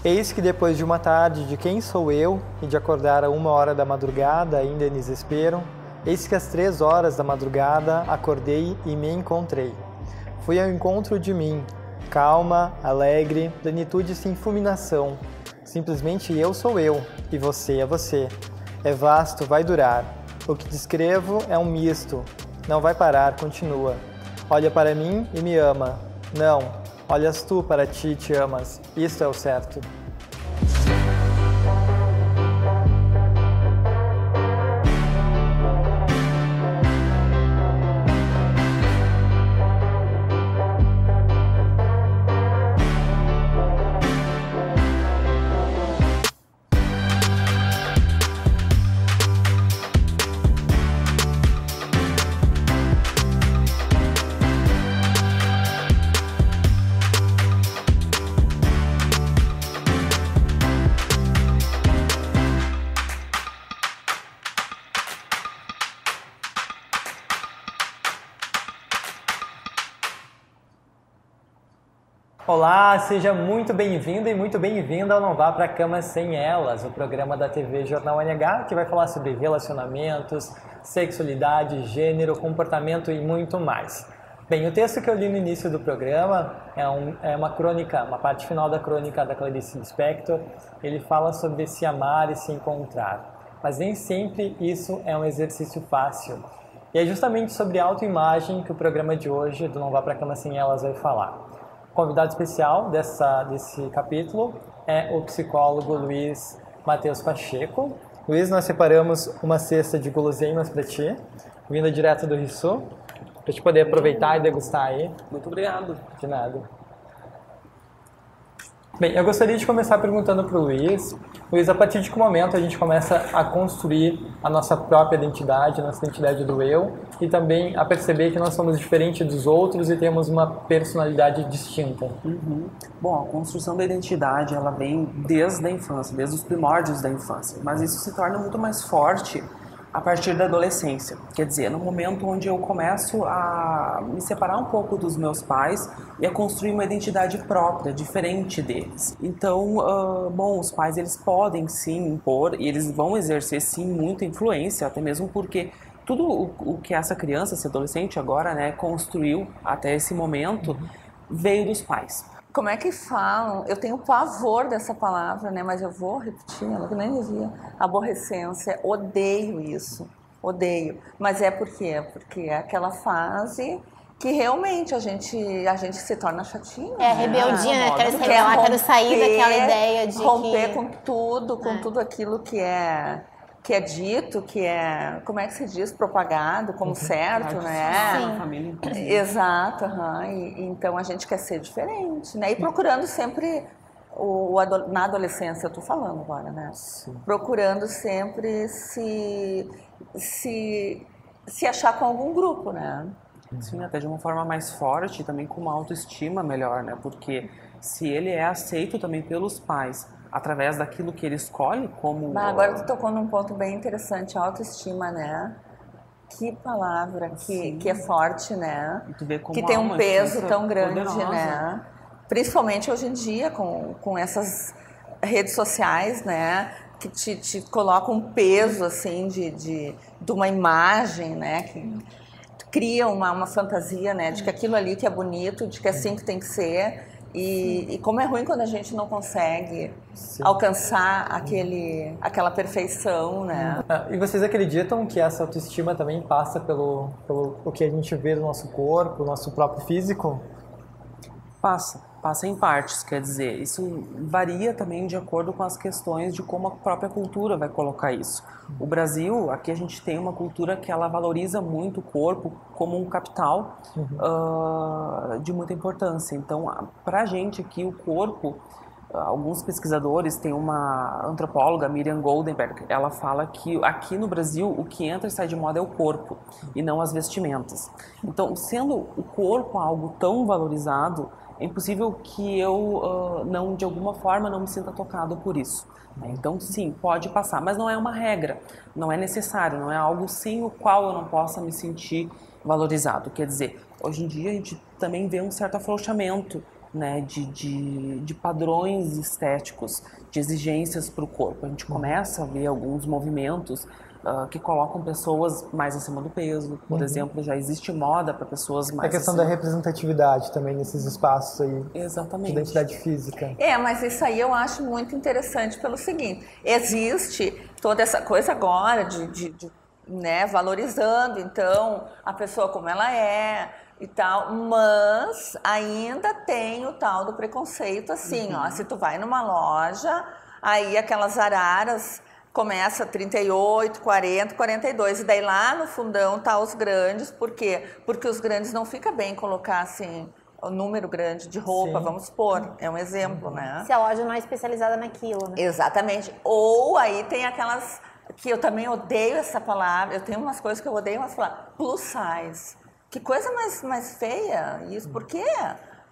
Eis que depois de uma tarde de quem sou eu e de acordar a 1h da madrugada ainda em desespero, eis que às 3h da madrugada acordei e me encontrei. Fui ao encontro de mim, calma, alegre, plenitude sem fulminação. Simplesmente eu sou eu e você é você. É vasto, vai durar. O que descrevo é um misto. Não vai parar, continua. Olha para mim e me ama. Não. Olhas tu para ti e te amas. Isto é o certo. Olá, seja muito bem-vindo e muito bem-vinda ao Não Vá Pra Cama Sem Elas, o programa da TV Jornal NH que vai falar sobre relacionamentos, sexualidade, gênero, comportamento e muito mais. Bem, o texto que eu li no início do programa é uma crônica, uma parte final da crônica da Clarice Lispector. Ele fala sobre se amar e se encontrar, mas nem sempre isso é um exercício fácil. E é justamente sobre autoimagem que o programa de hoje do Não Vá Pra Cama Sem Elas vai falar. O convidado especial desse capítulo é o psicólogo Luiz Matheus Pacheco. Luiz, nós separamos uma cesta de guloseimas para ti, vinda direto do Rio, para te poder aproveitar e degustar aí. Muito obrigado. De nada. Bem, eu gostaria de começar perguntando para o Luiz. Luiz, a partir de que momento a gente começa a construir a nossa própria identidade, a nossa identidade do eu, e também a perceber que nós somos diferentes dos outros e temos uma personalidade distinta? Bom, a construção da identidade, ela vem desde a infância, desde os primórdios da infância, mas isso se torna muito mais forte a partir da adolescência. Quer dizer, no momento onde eu começo a me separar um pouco dos meus pais e a construir uma identidade própria, diferente deles. Então, bom, os pais, eles podem sim impor e eles vão exercer sim muita influência, até mesmo porque tudo o que essa criança, esse adolescente agora, né, construiu até esse momento, veio dos pais. Como é que falam? Eu tenho pavor dessa palavra, né? Mas eu vou repetir, ela que nem devia. Aborrecência, odeio isso, odeio. Mas é por quê? Porque é aquela fase que realmente a gente se torna chatinho. É, rebeldia, né? Quero se rebelar, quero sair daquela ideia de romper com tudo aquilo que é dito, que é, como é que se diz, propagado como certo, né? Sim. Família. Exato, e então a gente quer ser diferente, né? E procurando sempre, na adolescência eu tô falando agora, né? Sim. Procurando sempre se achar com algum grupo, né? Sim, até de uma forma mais forte, também com uma autoestima melhor, né? Porque se ele é aceito também pelos pais, através daquilo que ele escolhe como... Agora tu tocou num ponto bem interessante, autoestima, né? Que palavra, que é forte, né? E tu vê como que tem um peso tão grande, poderosa, né? Principalmente hoje em dia, com essas redes sociais, né? Que te colocam um peso, assim, de uma imagem, né? Que cria uma fantasia, né? De que aquilo ali que é bonito, de que é assim que tem que ser. E como é ruim quando a gente não consegue alcançar aquela perfeição, né? E vocês acreditam que essa autoestima também passa pelo o que a gente vê do nosso corpo, do nosso próprio físico? Passa em partes, quer dizer, isso varia também de acordo com as questões de como a própria cultura vai colocar isso. O Brasil, aqui a gente tem uma cultura que ela valoriza muito o corpo como um capital de muita importância. Então, pra gente aqui, o corpo, alguns pesquisadores, tem uma antropóloga, Miriam Goldenberg, ela fala que aqui no Brasil o que entra e sai de moda é o corpo e não as vestimentas. Então, sendo o corpo algo tão valorizado, é impossível que eu, de alguma forma, não me sinta tocado por isso. Então, sim, pode passar, mas não é uma regra, não é necessário, não é algo sem o qual eu não possa me sentir valorizado. Quer dizer, hoje em dia a gente também vê um certo afrouxamento né, de padrões estéticos, de exigências para o corpo. A gente começa a ver alguns movimentos que colocam pessoas mais acima do peso. Por exemplo, já existe moda para pessoas mais A questão da representatividade também nesses espaços aí. Exatamente. De identidade física. Mas isso aí eu acho muito interessante pelo seguinte, existe toda essa coisa agora né, valorizando, então, a pessoa como ela é e tal, mas ainda tem o tal do preconceito, assim, ó, se tu vai numa loja, aí aquelas araras começa 38, 40, 42, e daí lá no fundão tá os grandes, por quê? Porque os grandes não fica bem colocar, assim, o número grande de roupa, vamos supor, é um exemplo, né? Se a loja não é especializada naquilo, né? Exatamente. Ou aí tem aquelas, que eu também odeio essa palavra, eu tenho umas coisas que eu odeio, mas falar plus size. Que coisa mais feia isso, por quê?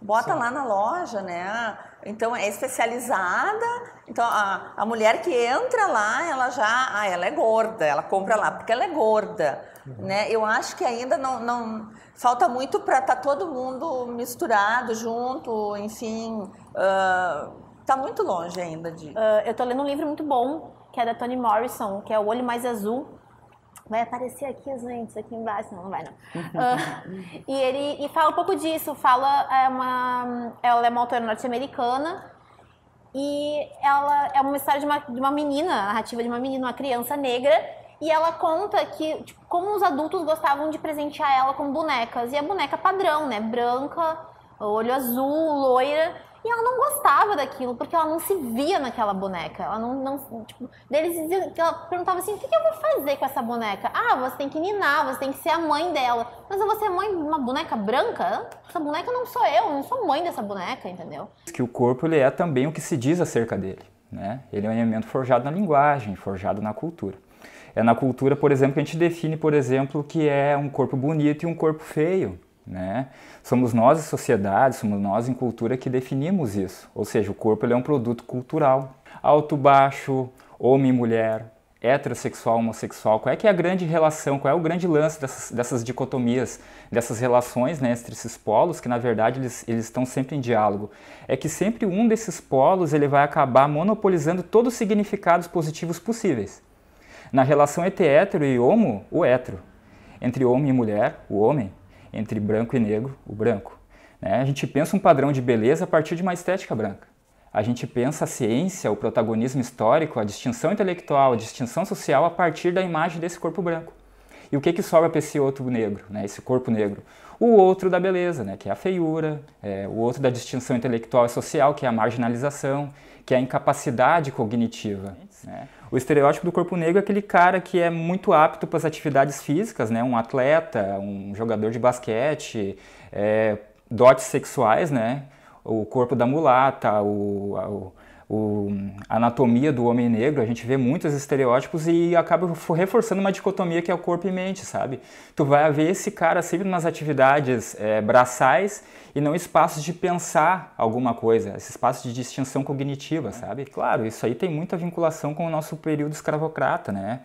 Bota lá na loja, né? Então é especializada, então a mulher que entra lá, ela é gorda, ela compra lá porque ela é gorda, né? Eu acho que ainda não falta muito para estar todo mundo misturado junto, enfim, tá muito longe ainda de... Eu tô lendo um livro muito bom, que é da Toni Morrison, que é O Olho Mais Azul. Vai aparecer aqui, gente, aqui embaixo. Não vai não. E fala um pouco disso. Ela é uma autora norte-americana e ela é uma história de uma menina, a narrativa de uma menina, uma criança negra. E ela conta que, tipo, como os adultos gostavam de presentear ela com bonecas. E a boneca padrão, né? Branca, olho azul, loira. E ela não gostava daquilo, porque ela não se via naquela boneca. Ela ela perguntava assim, o que eu vou fazer com essa boneca? Ah, você tem que ninar, você tem que ser a mãe dela. Mas eu vou ser mãe de uma boneca branca? Essa boneca não sou eu não sou mãe dessa boneca, entendeu? Que o corpo ele é também o que se diz acerca dele, né? Ele é um elemento forjado na linguagem, forjado na cultura. É na cultura, por exemplo, que a gente define, por exemplo, o que é um corpo bonito e um corpo feio. Né? Somos nós em sociedade, somos nós em cultura que definimos isso. Ou seja, o corpo ele é um produto cultural. Alto, baixo, homem e mulher, heterossexual, homossexual. Qual é que é a grande relação, qual é o grande lance dessas dicotomias, dessas relações, né, entre esses polos, que na verdade eles estão sempre em diálogo? É que sempre um desses polos ele vai acabar monopolizando todos os significados positivos possíveis. Na relação entre hétero e homo, o hétero. Entre homem e mulher, o homem. Entre branco e negro, o branco. Né? A gente pensa um padrão de beleza a partir de uma estética branca. A gente pensa a ciência, o protagonismo histórico, a distinção intelectual, a distinção social a partir da imagem desse corpo branco. E o que sobra para esse outro negro, né? Esse corpo negro? O outro da beleza, né? Que é a feiura, o outro da distinção intelectual e social, que é a marginalização, que é a incapacidade cognitiva. Né? O estereótipo do corpo negro é aquele cara que é muito apto para as atividades físicas, né? Um atleta, um jogador de basquete, dotes sexuais, né? O corpo da mulata, a anatomia do homem negro, a gente vê muitos estereótipos e acaba reforçando uma dicotomia que é o corpo e mente, sabe? Tu vai ver esse cara sempre nas atividades braçais e não espaços de pensar alguma coisa, esse espaço de distinção cognitiva, sabe? Claro, isso aí tem muita vinculação com o nosso período escravocrata, né?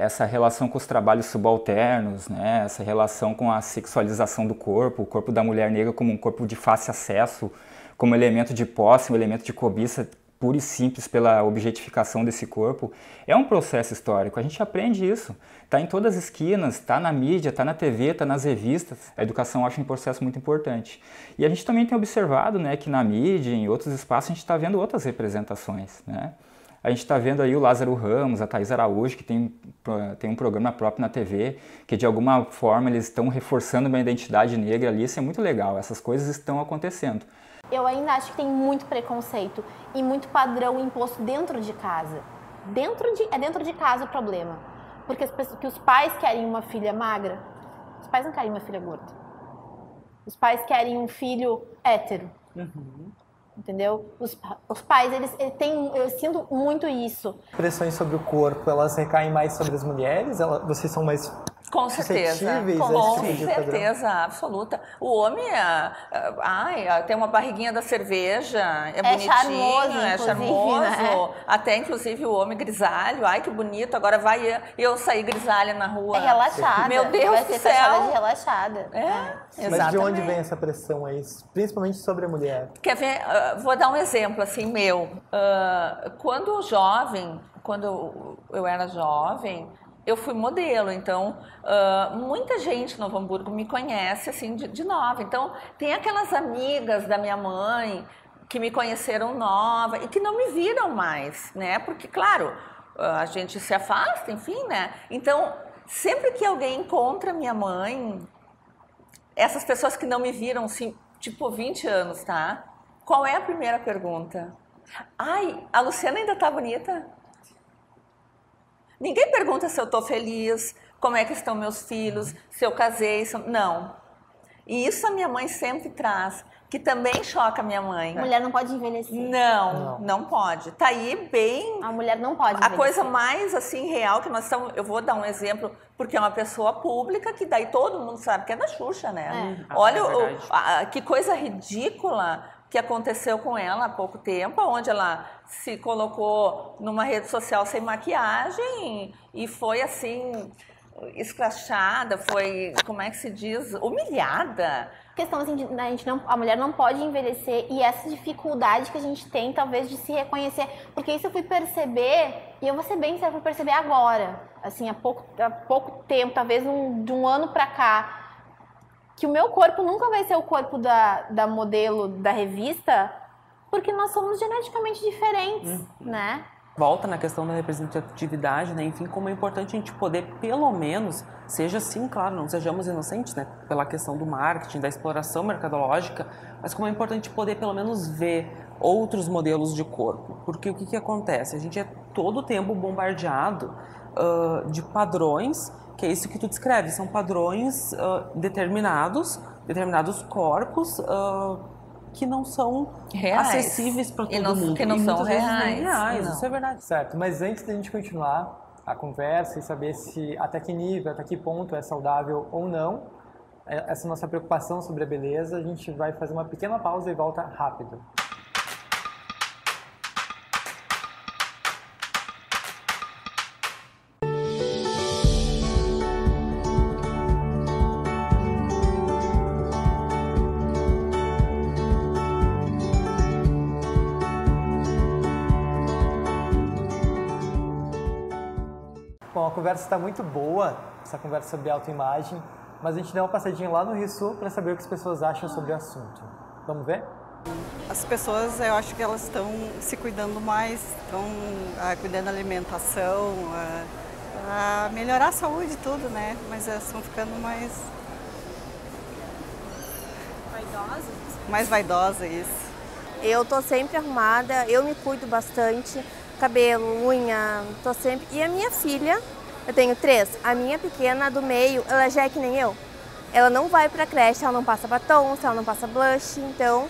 Essa relação com os trabalhos subalternos, né? Essa relação com a sexualização do corpo, o corpo da mulher negra como um corpo de fácil acesso, como elemento de posse, um elemento de cobiça pura e simples pela objetificação desse corpo. É um processo histórico, a gente aprende isso. Está em todas as esquinas, está na mídia, está na TV, está nas revistas. A educação eu acho um processo muito importante. E a gente também tem observado, né, que na mídia, em outros espaços, a gente está vendo outras representações, né? A gente está vendo aí o Lázaro Ramos, a Thaís Araújo, que tem um programa próprio na TV, que de alguma forma eles estão reforçando uma identidade negra ali. Isso é muito legal, essas coisas estão acontecendo. Eu ainda acho que tem muito preconceito e muito padrão imposto dentro de casa. Dentro de casa o problema. Porque os pais querem uma filha magra, os pais não querem uma filha gorda. Os pais querem um filho hétero. Entendeu? Os pais, eles têm, eu sinto muito isso. Pressões sobre o corpo, elas recaem mais sobre as mulheres? Vocês são mais Com certeza, suscetíveis a esse com tipo de padrão? certeza absoluta. O homem tem uma barriguinha da cerveja, é bonitinho, charmoso, é inclusive, charmoso. né? Até inclusive o homem grisalho, ai que bonito, agora vai eu sair grisalha na rua. É relaxada. Meu Deus vai do ser céu. taxada de relaxada. Exatamente. Mas de onde vem essa pressão aí, principalmente sobre a mulher? Quer ver? Vou dar um exemplo assim meu. Quando eu era jovem, eu fui modelo, então muita gente em Novo Hamburgo me conhece assim de nova. Então tem aquelas amigas da minha mãe que me conheceram nova e que não me viram mais, né? Porque claro, a gente se afasta, enfim, né? Então sempre que alguém encontra minha mãe, essas pessoas que não me viram, assim, tipo 20 anos, tá? Qual é a primeira pergunta? Ai, a Luciana ainda tá bonita? Ninguém pergunta se eu tô feliz, como é que estão meus filhos, se eu casei, não. E isso a minha mãe sempre traz, que também choca a minha mãe. A mulher não pode envelhecer. Não pode. Tá aí bem... A mulher não pode envelhecer. A coisa mais, assim, real que nós estamos... Eu vou dar um exemplo, porque é uma pessoa pública, que daí todo mundo sabe que é da Xuxa, né? Olha que coisa ridícula que aconteceu com ela há pouco tempo, onde ela se colocou numa rede social sem maquiagem e foi, assim, escrachada, foi, como é que se diz, humilhada. Questão assim, a mulher não pode envelhecer e essa dificuldade que a gente tem, talvez, de se reconhecer, porque isso eu fui perceber, e eu vou ser bem sincera, eu fui perceber agora, assim, há pouco tempo, talvez de um ano pra cá, que o meu corpo nunca vai ser o corpo da modelo da revista, porque nós somos geneticamente diferentes, né? Volta na questão da representatividade, né? Enfim, como é importante a gente poder, pelo menos, seja assim, claro, não sejamos inocentes, né? Pela questão do marketing, da exploração mercadológica, mas como é importante poder, pelo menos, ver outros modelos de corpo. Porque o que acontece? A gente é todo o tempo bombardeado de padrões, que é isso que tu descreve, são padrões determinados corpos que não são reais, acessíveis para todo mundo. Que não são reais. Isso é verdade. Certo, mas antes da gente continuar a conversa e saber até que nível, até que ponto é saudável ou não, essa nossa preocupação sobre a beleza, a gente vai fazer uma pequena pausa e volta rápido. Bom, a conversa está muito boa, essa conversa sobre autoimagem, mas a gente deu uma passadinha lá no Rio Sul para saber o que as pessoas acham sobre o assunto. Vamos ver? As pessoas, eu acho que elas estão se cuidando mais, estão cuidando da alimentação, a melhorar a saúde e tudo, né? Mas elas estão ficando mais... Vaidosas? Mais vaidosas, isso. Eu tô sempre arrumada, eu me cuido bastante. Cabelo, unha, tô sempre... E a minha filha, eu tenho 3, a minha pequena do meio, ela já é que nem eu. Ela não vai pra creche, ela não passa batom, ela não passa blush, então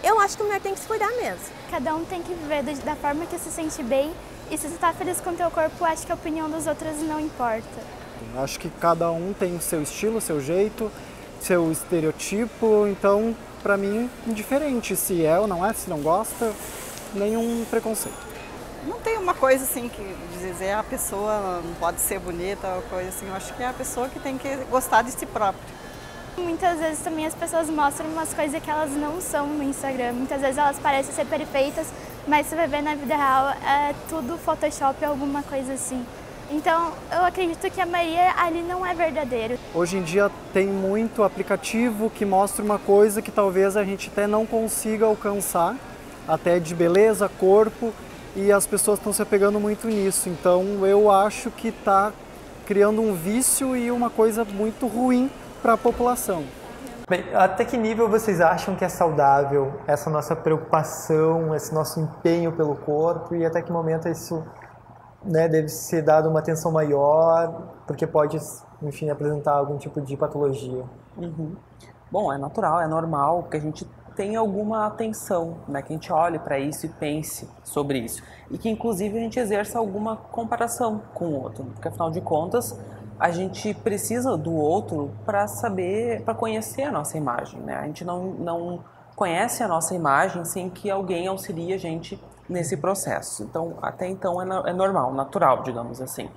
eu acho que a mulher tem que se cuidar mesmo. Cada um tem que viver da forma que se sente bem e se você tá feliz com o teu corpo, acho que a opinião dos outros não importa. Acho que cada um tem o seu estilo, o seu jeito, seu estereotipo, então pra mim indiferente se é ou não é, se não gosta, nenhum preconceito. Não tem uma coisa assim que dizer a pessoa não pode ser bonita ou coisa assim. Eu acho que é a pessoa que tem que gostar de si própria. Muitas vezes também as pessoas mostram umas coisas que elas não são no Instagram. Muitas vezes elas parecem ser perfeitas, mas você vai ver na vida real é tudo Photoshop ou alguma coisa assim. Então eu acredito que a maioria ali não é verdadeiro. Hoje em dia tem muito aplicativo que mostra uma coisa que talvez a gente até não consiga alcançar, até de beleza, corpo. E as pessoas estão se apegando muito nisso, então eu acho que está criando um vício e uma coisa muito ruim para a população. Bem, até que nível vocês acham que é saudável essa nossa preocupação, esse nosso empenho pelo corpo e até que momento isso, né, deve ser dado uma atenção maior, porque pode, enfim, apresentar algum tipo de patologia? Bom, é natural, é normal que a gente tenha alguma atenção, né? Que a gente olhe para isso e pense sobre isso. E que, inclusive, a gente exerça alguma comparação com o outro. Porque, afinal de contas, a gente precisa do outro para conhecer a nossa imagem, né? A gente não conhece a nossa imagem sem que alguém auxilie a gente nesse processo. Então, até então é normal, natural, digamos assim.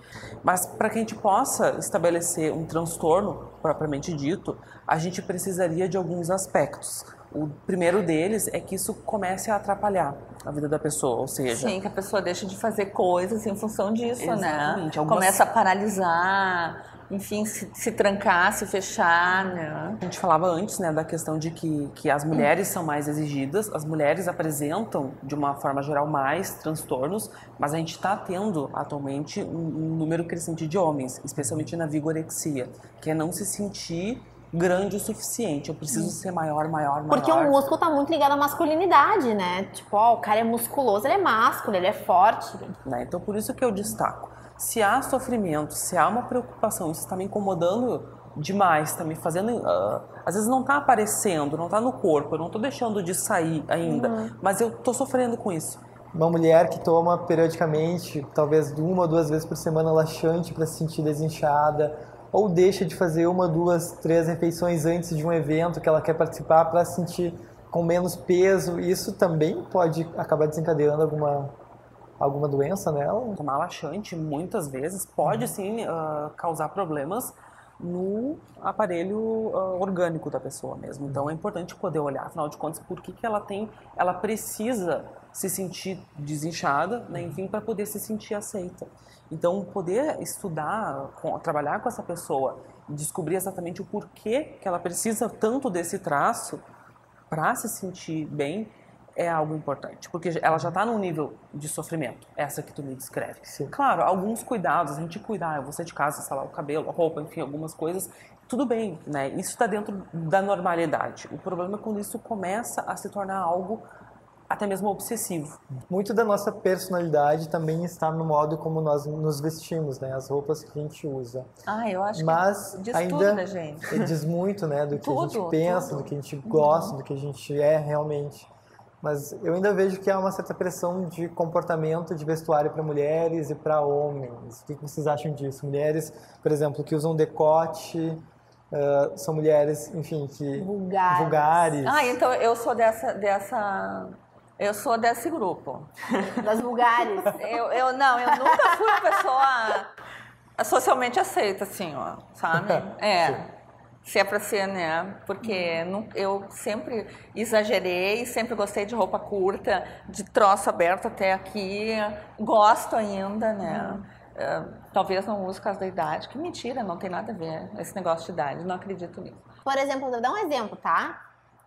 Mas para que a gente possa estabelecer um transtorno propriamente dito, a gente precisaria de alguns aspectos. O primeiro deles é que isso comece a atrapalhar a vida da pessoa, ou seja... Sim, que a pessoa deixa de fazer coisas em função disso, exatamente, né? Começa a paralisar, enfim, se trancar, se fechar, né? A gente falava antes, né, da questão de que as mulheres são mais exigidas, as mulheres apresentam, de uma forma geral, mais transtornos, mas a gente está tendo, atualmente, um número crescente de homens, especialmente na vigorexia, que é não se sentir grande o suficiente, eu preciso ser maior. Porque o músculo tá muito ligado à masculinidade, né? Tipo, ó, o cara é musculoso, ele é másculo, ele é forte. Né? Então, por isso que eu destaco. Se há sofrimento, se há uma preocupação, isso está me incomodando demais, está me fazendo... às vezes não está aparecendo, não está no corpo, eu não estou deixando de sair ainda, mas eu estou sofrendo com isso. Uma mulher que toma periodicamente, talvez 1 ou 2 vezes por semana, laxante para se sentir desinchada, ou deixa de fazer 1, 2, 3 refeições antes de um evento que ela quer participar para se sentir com menos peso, isso também pode acabar desencadeando alguma doença nela? Tomar laxante, muitas vezes, pode sim causar problemas no aparelho orgânico da pessoa mesmo. Então é importante poder olhar, afinal de contas, por que ela precisa se sentir desinchada, né, enfim, para poder se sentir aceita. Então, poder estudar, trabalhar com essa pessoa, descobrir exatamente o porquê que ela precisa tanto desse traço para se sentir bem, é algo importante, porque ela já está num nível de sofrimento, essa que tu me descreve. Sim. Claro, alguns cuidados, a gente cuidar, você de casa, sei lá, o cabelo, a roupa, enfim, algumas coisas, tudo bem, né? Isso está dentro da normalidade. O problema é quando isso começa a se tornar algo até mesmo obsessivo. Muito da nossa personalidade também está no modo como nós nos vestimos, né? As roupas que a gente usa. Eu acho Mas que diz ainda tudo da gente. Diz muito, né? Do que a gente pensa, do que a gente gosta, do que a gente é realmente. Mas eu ainda vejo que há uma certa pressão de comportamento de vestuário para mulheres e para homens. O que vocês acham disso? Mulheres, por exemplo, que usam decote, são mulheres, enfim, que... Vulgares. Então eu sou eu sou desse grupo. Das vulgares. Eu nunca fui uma pessoa socialmente aceita, assim, ó, sabe? Se é pra ser, né? Porque eu sempre exagerei, sempre gostei de roupa curta, de troço aberto até aqui, gosto ainda, né? Talvez não use por causa da idade, que mentira, não tem nada a ver esse negócio de idade, não acredito nisso. Por exemplo, vou dar um exemplo, tá?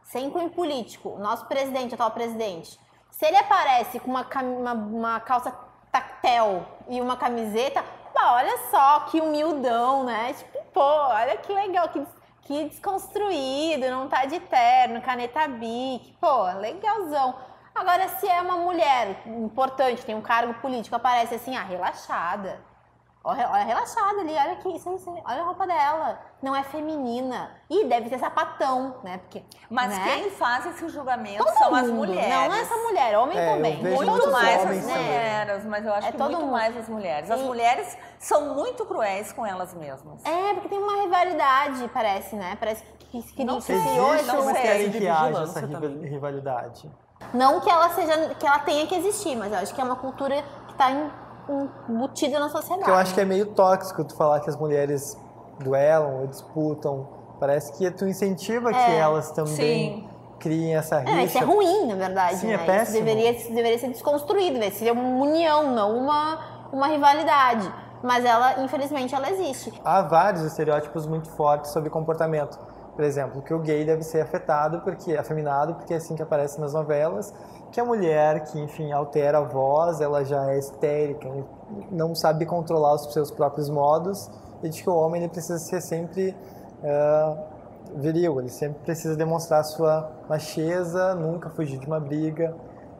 Sem cunho político, o nosso presidente, atual presidente, se ele aparece com uma calça tactel e uma camiseta, olha só que humildão, né? Tipo, pô, olha que legal, que desconstruído, não tá de terno, caneta Bic, pô, legalzão. Agora, se é uma mulher importante, tem um cargo político, aparece assim, relaxada. Olha, relaxada ali, olha aqui, isso, olha a roupa dela. Não é feminina. E deve ser sapatão, né? Porque, mas quem faz esse julgamento todo são mundo. as mulheres. Não é essa mulher, homem também. Muito mais as mulheres, mas eu acho que muito mais as mulheres. As mulheres são muito cruéis com elas mesmas. Porque tem uma rivalidade, parece, né? Parece que não sei. Existe, mas querem que haja essa rivalidade. Não que ela tenha que existir, mas eu acho que é uma cultura que está embutida na sociedade. Porque eu acho que é meio tóxico tu falar que as mulheres duelam ou disputam. Parece que tu incentiva que elas também criem essa rixa. Isso é ruim, na verdade. Sim, né? é péssimo. Isso deveria ser desconstruído, deveria ser uma união, não uma rivalidade. Mas infelizmente, ela existe. Há vários estereótipos muito fortes sobre comportamento. Por exemplo, que o gay deve ser afetado, afeminado, porque é assim que aparece nas novelas, que a mulher que, enfim, altera a voz, ela já é histérica, não sabe controlar os seus próprios modos, e de que o homem ele precisa ser sempre viril, ele sempre precisa demonstrar a sua macheza, nunca fugir de uma briga.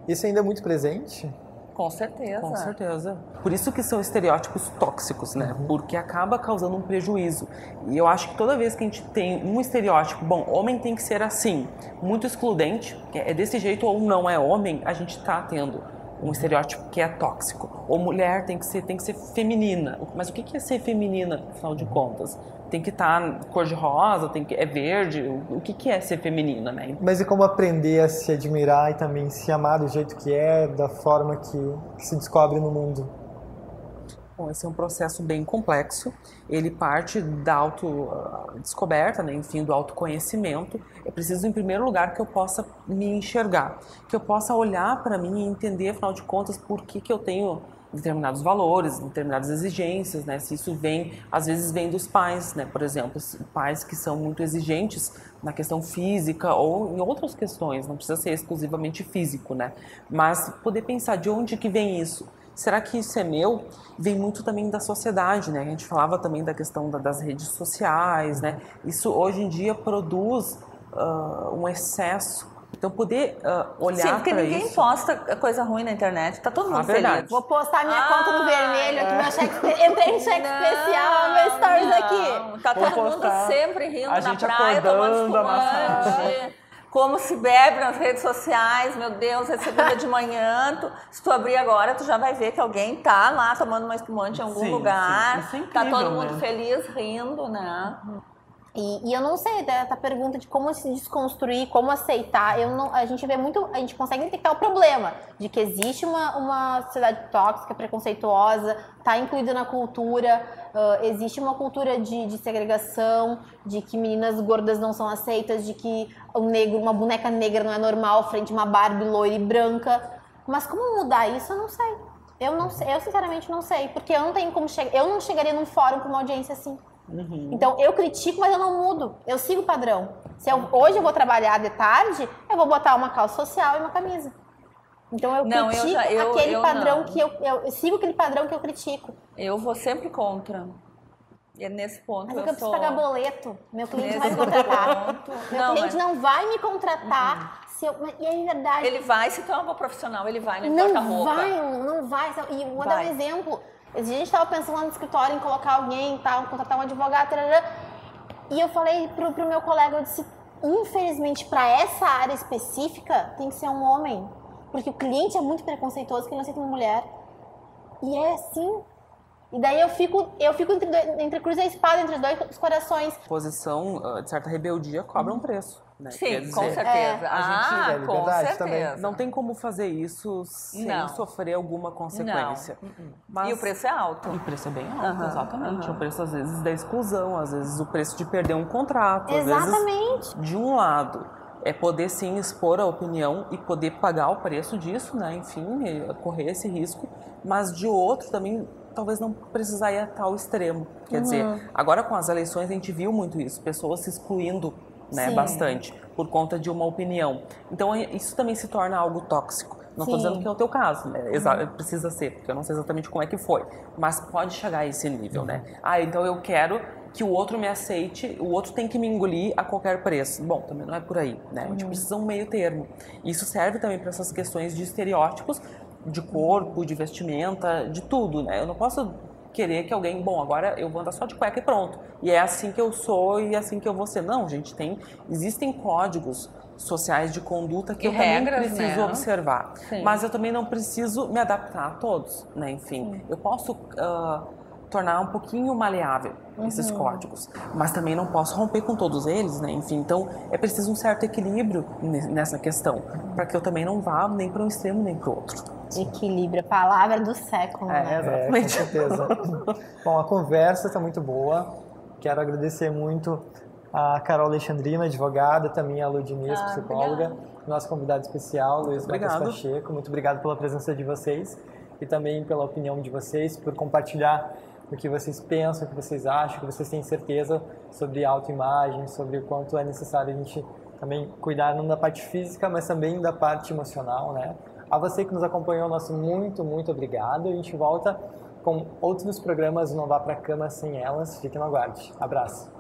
Isso ainda é muito presente? Com certeza. Com certeza. Por isso que são estereótipos tóxicos, né? Porque acaba causando um prejuízo. E eu acho que toda vez que a gente tem um estereótipo, homem tem que ser assim, muito excludente, é desse jeito ou não é homem, a gente está tendo Um estereótipo que é tóxico. Ou mulher tem que ser feminina. Mas o que é ser feminina, afinal de contas? Tem que estar cor de rosa, é verde. O que é ser feminina, né? Mas e como aprender a se admirar e também se amar do jeito que é, da forma que se descobre no mundo? Bom, esse é um processo bem complexo. Ele parte da autodescoberta, né? Enfim, do autoconhecimento. Eu preciso, em primeiro lugar, que eu possa me enxergar, que eu possa olhar para mim e entender, afinal de contas, por que eu tenho determinados valores, determinadas exigências, né? Se isso às vezes vem dos pais, né? Por exemplo, pais que são muito exigentes na questão física ou em outras questões, não precisa ser exclusivamente físico, né? Mas poder pensar de onde que vem isso. Será que isso é meu? Vem muito também da sociedade, né? A gente falava também da questão das redes sociais, né? Isso hoje em dia produz um excesso. Então, poder olhar para isso... Sim, porque ninguém posta coisa ruim na internet. Tá todo mundo feliz. Vou postar minha conta no vermelho aqui, meu cheque... Entrei em cheque especial, meu stories aqui. Tá todo mundo sempre rindo na praia, tomando espumante. Como se bebe nas redes sociais, meu Deus, é segunda de manhã, se tu abrir agora, tu já vai ver que alguém tá lá tomando uma espumante em algum lugar, isso é incrível, tá todo mundo feliz, rindo, né? E eu não sei, essa pergunta de como se desconstruir, como aceitar, a gente vê muito, a gente consegue detectar o problema de que existe uma sociedade tóxica, preconceituosa, está incluída na cultura, existe uma cultura de segregação, de que meninas gordas não são aceitas, de que uma boneca negra não é normal frente a uma Barbie loira e branca. Mas como mudar isso, eu não sei. Eu sinceramente não sei, porque eu não tenho como eu não chegaria num fórum com uma audiência assim. Então eu critico, mas eu não mudo. Eu sigo o padrão. Hoje eu vou trabalhar de tarde, eu vou botar uma calça social e uma camisa. Então eu critico aquele padrão que eu sigo aquele padrão que eu critico. Eu vou sempre contra. E nesse ponto mas eu preciso pagar boleto. Meu cliente vai me contratar. Meu cliente não vai me contratar. E é verdade. Ele vai, se tu é uma boa profissional, ele vai, não importa a roupa. Não vai. E vou dar um exemplo. A gente estava pensando lá no escritório em colocar alguém, contratar um advogado, e eu falei pro meu colega, eu disse, infelizmente, para essa área específica, tem que ser um homem. Porque o cliente é muito preconceituoso, que ele não aceita uma mulher. E é assim. E daí eu fico entre cruz e a espada, entre os dois corações. Posição de certa rebeldia cobra um preço. Né? Sim, com certeza. Com certeza. Também. Não tem como fazer isso sem sofrer alguma consequência. Mas... E o preço é alto. E o preço é bem alto, exatamente. O preço, às vezes, da exclusão, às vezes o preço de perder um contrato. Exatamente. Às vezes, de um lado, é poder sim expor a opinião e poder pagar o preço disso, né? Enfim, correr esse risco. Mas de outro também... talvez não precisar ir a tal extremo. Quer dizer, agora com as eleições a gente viu muito isso, pessoas se excluindo, né, bastante, por conta de uma opinião. Então isso também se torna algo tóxico. Não estou dizendo que é o teu caso, né? Precisa ser, porque eu não sei exatamente como é que foi, mas pode chegar a esse nível, né? Então eu quero que o outro me aceite, o outro tem que me engolir a qualquer preço. Bom, também não é por aí, né? A gente precisa de um meio termo. Isso serve também para essas questões de estereótipos, de corpo, de vestimenta, de tudo, né? Eu não posso querer que alguém, agora eu vou andar só de cueca e pronto. E é assim que eu sou e é assim que eu vou ser. Não, gente, existem códigos sociais de conduta que eu também preciso observar. Sim. Mas eu também não preciso me adaptar a todos, né? Enfim, eu posso tornar um pouquinho maleável esses códigos, mas também não posso romper com todos eles, né? Enfim, então é preciso um certo equilíbrio nessa questão, para que eu também não vá nem para um extremo nem para o outro. Equilíbrio, a palavra do século, né? Exatamente. Com certeza. Bom, a conversa está muito boa. Quero agradecer muito a Carol Alexandrina, advogada, também a Ludinês, psicóloga, nosso convidado especial, Luiz Matheus Pacheco. Muito obrigado pela presença de vocês e também pela opinião de vocês, por compartilhar o que vocês pensam, o que vocês acham, o que vocês têm certeza sobre autoimagem, sobre o quanto é necessário a gente também cuidar não da parte física, mas também da parte emocional, né? A você que nos acompanhou, nosso muito, muito obrigado. A gente volta com outros programas Não Vá Pra Cama Sem Elas. Fiquem no aguarde. Abraço.